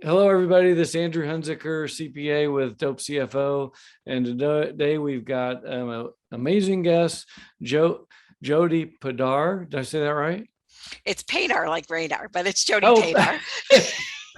Hello, everybody. This is Andrew Hunzicker, CPA with Dope CFO. And today we've got an amazing guest, Jody Padar. Did I say that right? It's Padar like radar, but it's Jody Oh, Padar.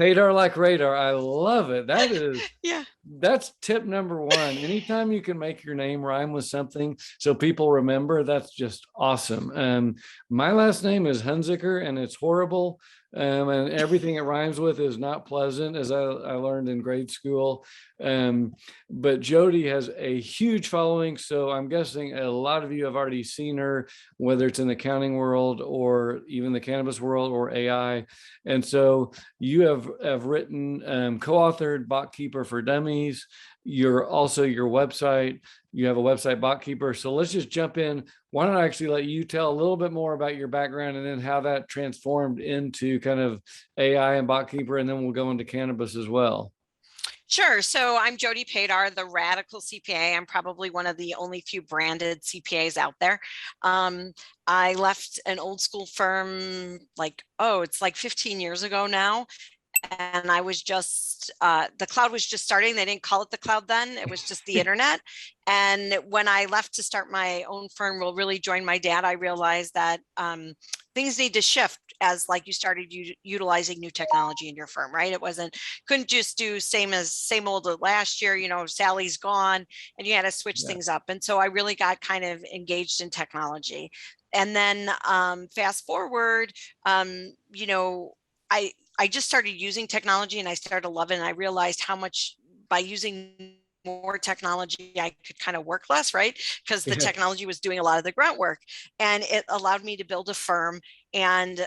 Padar like radar. I love it. Yeah. That's tip number one. Anytime you can make your name rhyme with something so people remember, that's just awesome. My last name is Hunziker, and it's horrible. And everything it rhymes with is not pleasant, as I learned in grade school. But Jody has a huge following, so I'm guessing a lot of you have already seen her, whether it's in the accounting world or even the cannabis world or AI. And so you have written, co-authored Botkeeper for Dummies. You're also your website. You have a website, Botkeeper. So let's just jump in. Why don't I actually let you tell a little bit more about your background and then how that transformed into kind of AI and Botkeeper, and then we'll go into cannabis as well. Sure. So I'm Jody Padar, the radical CPA. I'm probably one of the only few branded CPAs out there. I left an old school firm it's like 15 years ago now. And I was just, the cloud was just starting. They didn't call it the cloud then. It was just the internet. And when I left to start my own firm, really join my dad, I realized that things need to shift as like you started utilizing new technology in your firm, right? Couldn't just do same old last year, Sally's gone, and you had to switch things up. And so I really got kind of engaged in technology. And then fast forward, I just started using technology and I started loving it. I realized how much by using more technology, I could kind of work less, right? Because the technology was doing a lot of the grunt work, and it allowed me to build a firm and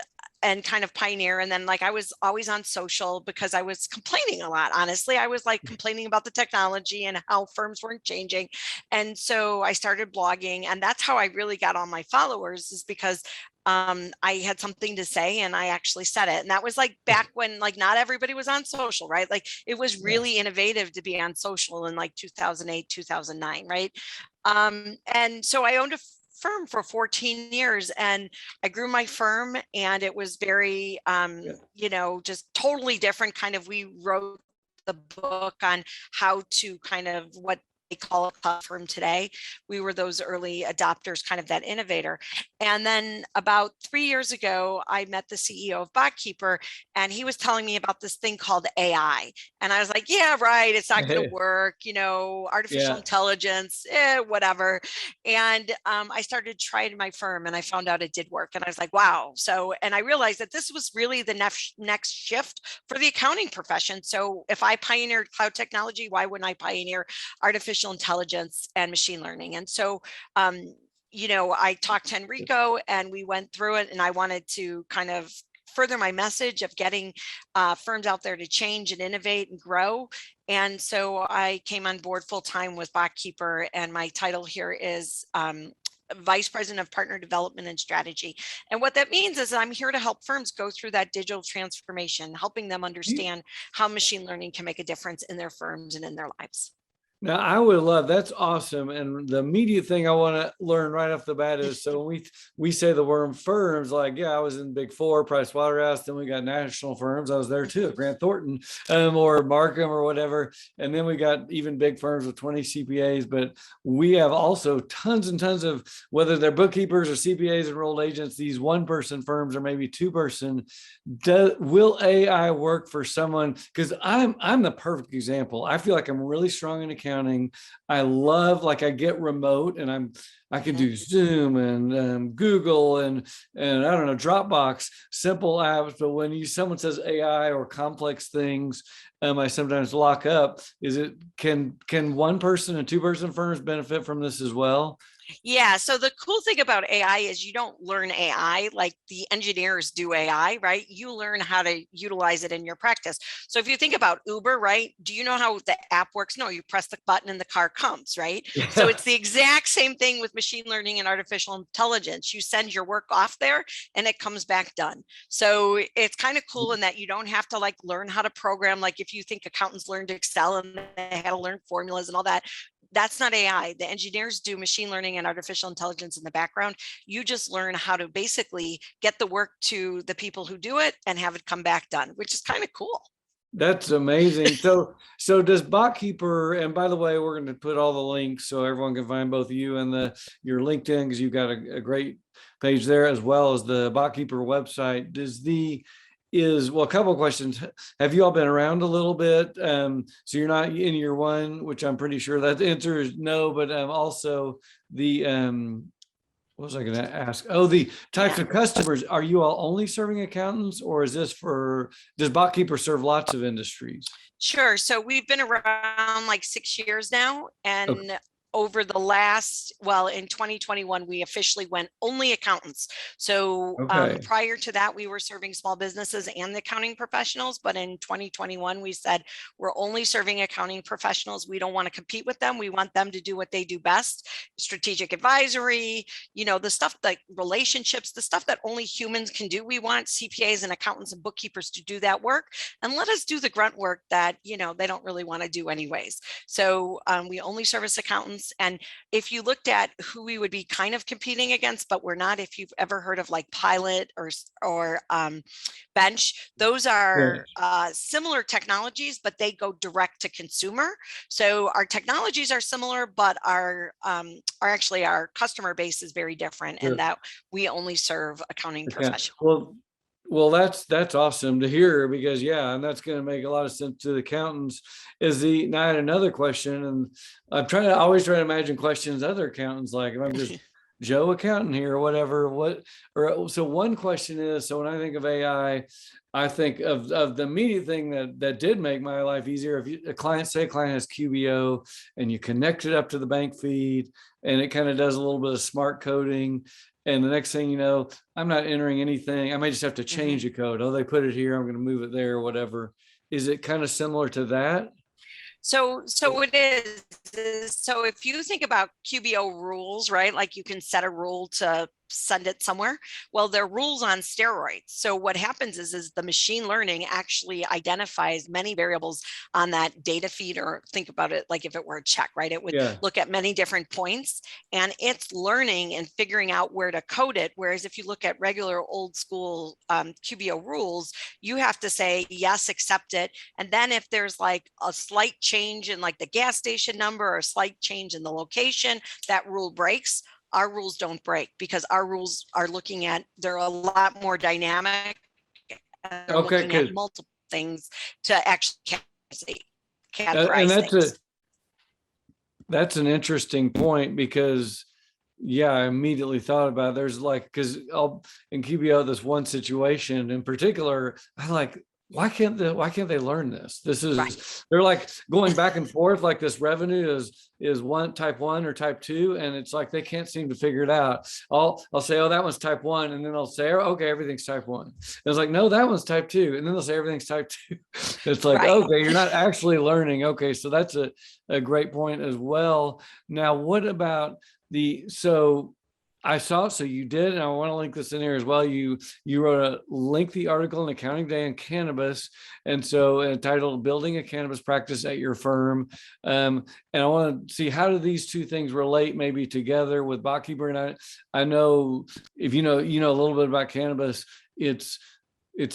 kind of pioneer. And then I was always on social because I was complaining a lot. Honestly, I was complaining about the technology and how firms weren't changing. And so I started blogging, and that's how I really got all my followers, is because I had something to say and I actually said it. And that was back when not everybody was on social, right? It was really innovative to be on social in 2008, 2009, right? And so I owned a firm for 14 years, and I grew my firm, and it was very, just totally different. We wrote the book on how to kind of what they call a platform today. We were those early adopters, kind of that innovator. And then about 3 years ago, I met the CEO of Botkeeper, and he was telling me about this thing called AI. And I was like, yeah, right. It's not going to work, artificial intelligence, whatever. And I started trying my firm, and I found out it did work. And I was like, wow. And I realized that this was really the next shift for the accounting profession. So if I pioneered cloud technology, why wouldn't I pioneer artificial intelligence and machine learning? And so, I talked to Enrico, and we went through it, and I wanted to kind of further my message of getting firms out there to change and innovate and grow. And so I came on board full time with Botkeeper, and my title here is Vice President of Partner Development and Strategy. And what that means is I'm here to help firms go through that digital transformation, helping them understand how machine learning can make a difference in their firms and in their lives. Now, I would love, that's awesome. And the immediate thing I want to learn right off the bat is, so when we say the word firms, I was in Big Four, Price Waterhouse, then we got national firms. I was there too, Grant Thornton or Markham or whatever. And then we got even big firms with 20 CPAs, but we have also tons and tons of, whether they're bookkeepers or CPAs, enrolled agents, these one-person firms or maybe two-person. Will AI work for someone? Because I'm the perfect example. I feel like I'm really strong in accounting. I love, I get remote, and I can do Zoom and Google and I don't know, Dropbox, simple apps. But when someone says AI or complex things, I sometimes lock up. Can one person and two-person firms benefit from this as well? Yeah. So the cool thing about AI is you don't learn AI like the engineers do AI, right? You learn how to utilize it in your practice. So if you think about Uber, right? Do you know how the app works? No, you press the button and the car comes, right? Yeah. So it's the exact same thing with machine learning and artificial intelligence. You send your work off there and it comes back done. So it's kind of cool in that you don't have to learn how to program. Like if you think accountants learned Excel and they had to learn formulas and all that, that's not AI. The engineers do machine learning and artificial intelligence in the background. You just learn how to basically get the work to the people who do it and have it come back done, which is kind of cool. That's amazing. So does Botkeeper, and by the way, we're going to put all the links so everyone can find both you and your LinkedIn, because you've got a great page there, as well as the Botkeeper website. Well, a couple of questions. Have you all been around a little bit? So you're not in year one, which I'm pretty sure that the answer is no, but also the what was I going to ask? Oh, the types of customers. Are you all only serving accountants, or does Botkeeper serve lots of industries? Sure. So we've been around like 6 years now. Okay. And over the in 2021, we officially went only accountants. So Okay. prior to that, we were serving small businesses and the accounting professionals. But in 2021, we said, we're only serving accounting professionals. We don't want to compete with them. We want them to do what they do best: strategic advisory, the stuff like relationships, the stuff that only humans can do. We want CPAs and accountants and bookkeepers to do that work, and let us do the grunt work that, they don't really want to do anyways. So we only service accountants. And if you looked at who we would be kind of competing against, but we're not, if you've ever heard of like Pilot or Bench, those are similar technologies, but they go direct to consumer. So our technologies are similar, but our customer base is very different, and that we only serve accounting professionals. Well, that's awesome to hear, because and that's going to make a lot of sense to the accountants. Now I had another question, and I'm always try to imagine questions other accountants, like if I'm just Joe accountant here or whatever. So one question is, so when I think of AI, I think of the immediate thing that did make my life easier. If a client has QBO and you connect it up to the bank feed, and it kind of does a little bit of smart coding. And the next thing you know, I'm not entering anything. I might just have to change the code. Oh, they put it here, I'm going to move it there, or whatever. Is it kind of similar to that? So it is. So if you think about QBO rules, right? Like you can set a rule to send it somewhere. Well, they're rules on steroids. So what happens is the machine learning actually identifies many variables on that data feed, or think about it like if it were a check, right? It would look at many different points, and it's learning and figuring out where to code it. Whereas if you look at regular old school QBO rules, you have to say, yes, accept it. And then if there's like a slight change in like the gas station number or a slight change in the location, that rule breaks. Our rules don't break, because our rules are they're a lot more dynamic. Looking at multiple things to actually categorize things. That's an interesting point, because I immediately thought about it. There's because in QBO, this one situation in particular, I like, why can't they learn this? This is They're like going back and forth, like this revenue is one type 1 or type 2, and it's like they can't seem to figure it out. I'll say, oh, that one's type 1, and then I'll say, oh, okay, everything's type 1. And it's like, no, that one's type 2, and then they'll say everything's type 2. It's like, okay, you're not actually learning. Okay, so that's a great point as well. Now, what about so you did, and I want to link this in here as well. You wrote a lengthy article in Accounting Day on cannabis, and so entitled "Building a Cannabis Practice at Your Firm." And I want to see, how do these two things relate maybe together with Botkeeper? And I know, if you know a little bit about cannabis, it's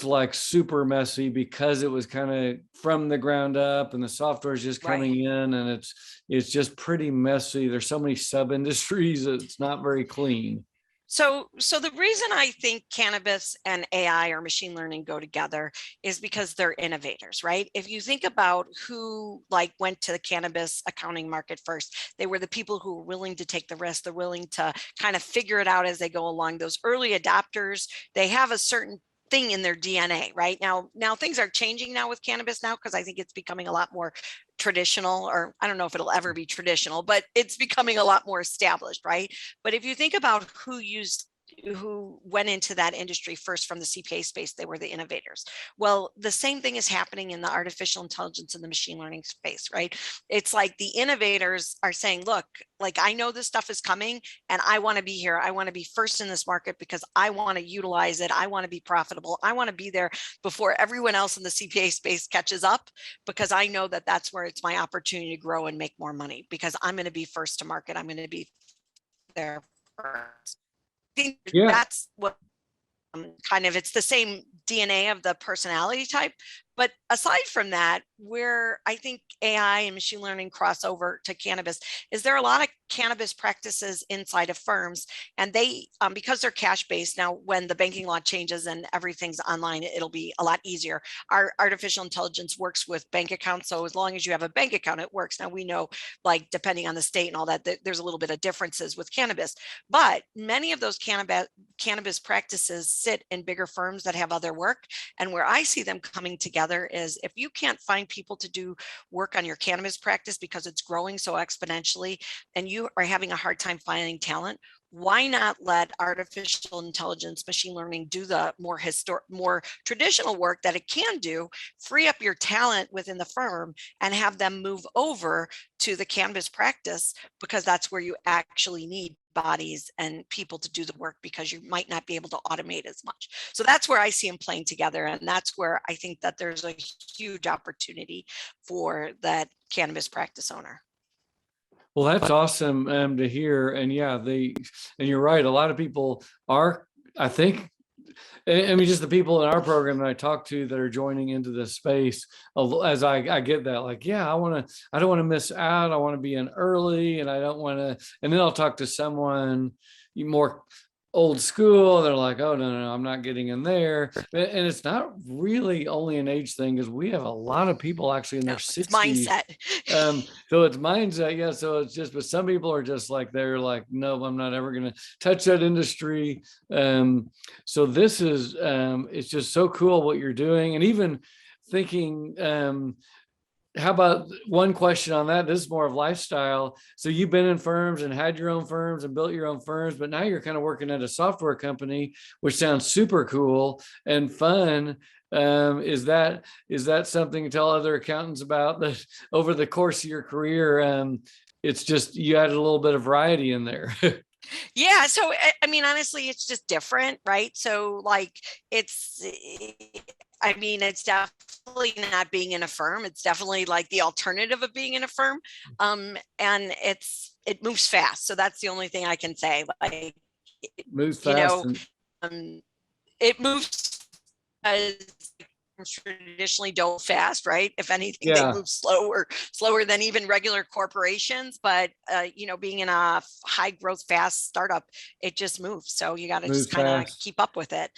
like super messy, because it was kind of from the ground up, and the software is just coming in, and it's just pretty messy. There's so many sub industries. It's not very clean. So the reason I think cannabis and AI or machine learning go together is because they're innovators, right? If you think about who went to the cannabis accounting market first, they were the people who were willing to take the risk. They're willing to kind of figure it out as they go along. Those early adopters, they have a certain thing in their DNA, right? Now things are changing now with cannabis now, because I think it's becoming a lot more traditional, or I don't know if it'll ever be traditional, but it's becoming a lot more established, right? But if you think about who went into that industry first from the CPA space, they were the innovators. Well, the same thing is happening in the artificial intelligence and the machine learning space, right? It's like the innovators are saying, look, I know this stuff is coming, and I want to be here. I want to be first in this market, because I want to utilize it. I want to be profitable. I want to be there before everyone else in the CPA space catches up, because I know that that's where it's my opportunity to grow and make more money, because I'm going to be first to market. I'm going to be there first. That's what it's the same DNA of the personality type, But aside from that, where I think AI and machine learning cross over to cannabis is there are a lot of cannabis practices inside of firms, and they, because they're cash based now, when the banking law changes and everything's online, it'll be a lot easier. Our artificial intelligence works with bank accounts. So as long as you have a bank account, it works. Now we know, like, depending on the state and all that, there's a little bit of differences with cannabis, but many of those cannabis practices sit in bigger firms that have other work. And where I see them coming together is if you can't find people to do work on your cannabis practice because it's growing so exponentially and you are having a hard time finding talent, why not let artificial intelligence, machine learning do the more traditional work that it can do, free up your talent within the firm and have them move over to the cannabis practice, because that's where you actually need bodies and people to do the work, because you might not be able to automate as much. So that's where I see them playing together. And that's where I think that there's a huge opportunity for that cannabis practice owner. Well, that's awesome to hear. And yeah, and you're right. A lot of people are, I think, I mean, just the people in our program that I talk to that are joining into this space, as I get that, like, yeah, I don't want to miss out. I want to be in early, and I don't want to, and then I'll talk to someone more old school. They're like, oh, no, I'm not getting in there. And it's not really only an age thing, because we have a lot of people actually in their 60s. It's mindset. So it's mindset. Yeah. So it's just, but some people are just like, they're like, no, I'm not ever going to touch that industry. So this is, it's just so cool what you're doing. And even thinking, how about one question on that? This is more of lifestyle. So you've been in firms and had your own firms and built your own firms, but now you're kind of working at a software company, which sounds super cool and fun. Is that something to tell other accountants about, that over the course of your career? It's just, you added a little bit of variety in there. Yeah. So, I mean, honestly, it's just different, right? So like, it's definitely not being in a firm. It's definitely like the alternative of being in a firm. And it moves fast. So that's the only thing I can say. Like, Moves fast. It moves as traditionally don't fast, right? If anything, they move slower than even regular corporations. But being in a high growth, fast startup, it just moves. So you got to just kind of keep up with it.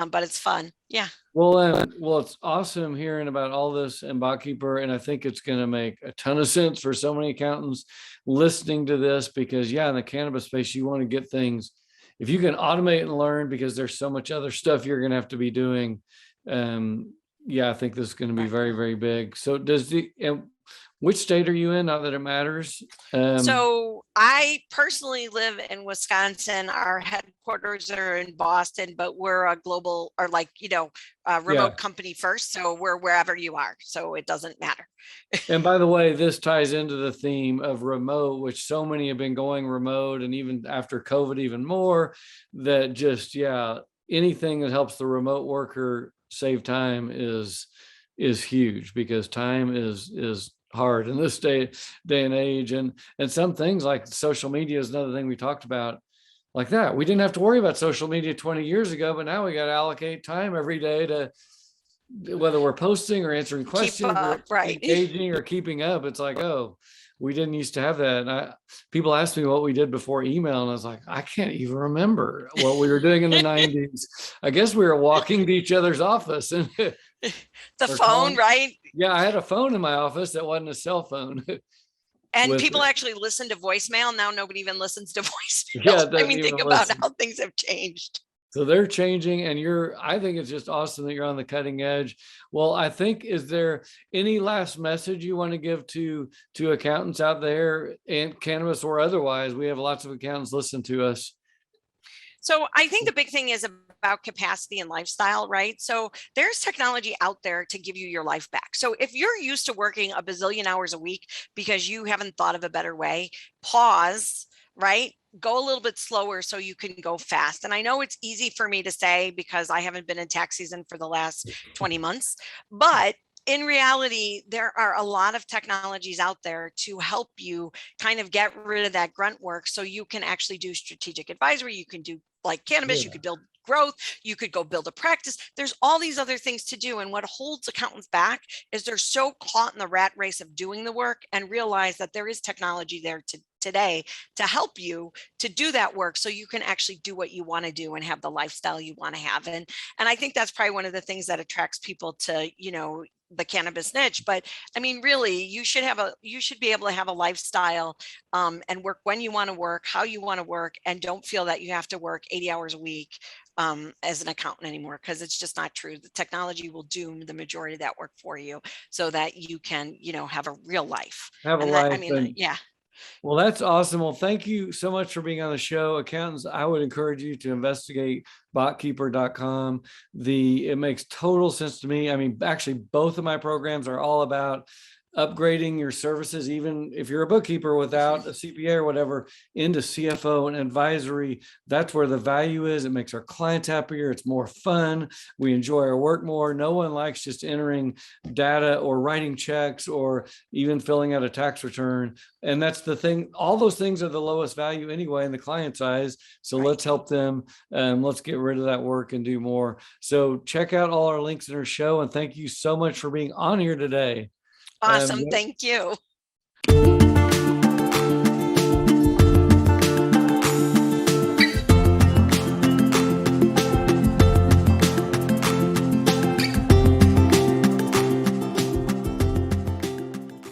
But it's fun. Yeah. Well, it's awesome hearing about all this and Botkeeper, and I think it's going to make a ton of sense for so many accountants listening to this, because in the cannabis space, you want to get things, if you can automate and learn, because there's so much other stuff you're going to have to be doing. I think this is going to be very, very big. So which state are you in? Not that it matters. So I personally live in Wisconsin. Our headquarters are in Boston, but we're a global, or remote company first. So we're wherever you are. So it doesn't matter. And by the way, this ties into the theme of remote, which so many have been going remote, and even after COVID, even more, that just, anything that helps the remote worker save time is huge, because time is hard in this day and age. And some things like social media is another thing we talked about, like that. We didn't have to worry about social media 20 years ago, but now we got to allocate time every day to, whether we're posting or answering questions, or engaging or keeping up. It's like, oh, we didn't used to have that. And people asked me what we did before email, and I was like, I can't even remember what we were doing in the 90s. I guess we were walking to each other's office and the phone, right? Yeah, I had a phone in my office that wasn't a cell phone. And people actually listen to voicemail. Now nobody even listens to voicemail. I mean, think about how things have changed. So they're changing, and I think it's just awesome that you're on the cutting edge. Well, I think, is there any last message you want to give to accountants out there, and cannabis or otherwise? We have lots of accountants listen to us. So I think the big thing is about capacity and lifestyle, right? So there's technology out there to give you your life back. So if you're used to working a bazillion hours a week because you haven't thought of a better way, pause, right? Go a little bit slower so you can go fast. And I know it's easy for me to say because I haven't been in tax season for the last 20 months, but in reality, there are a lot of technologies out there to help you kind of get rid of that grunt work so you can actually do strategic advisory. You can do like cannabis, you could build growth. You could go build a practice. There's all these other things to do. And what holds accountants back is they're so caught in the rat race of doing the work and realize that there is technology there today to help you to do that work so you can actually do what you want to do and have the lifestyle you want to have. And I think that's probably one of the things that attracts people to, the cannabis niche. But I mean, really, you should be able to have a lifestyle and work when you want to work, how you want to work, and don't feel that you have to work 80 hours a week as an accountant anymore, because it's just not true. The technology will do the majority of that work for you so that you can, have a real life. Have a And that, I life. mean, yeah. Well, that's awesome. Well, thank you so much for being on the show. Accountants, I would encourage you to investigate botkeeper.com. It makes total sense to me. I mean, actually, both of my programs are all about upgrading your services, even if you're a bookkeeper without a CPA or whatever, into CFO and advisory. That's where the value is. It makes our clients happier. It's more fun. We enjoy our work more. No one likes just entering data or writing checks or even filling out a tax return. And that's the thing. All those things are the lowest value anyway in the client's eyes. So let's help them. Let's get rid of that work and do more. So check out all our links in our show. And thank you so much for being on here today. Awesome. Thank you.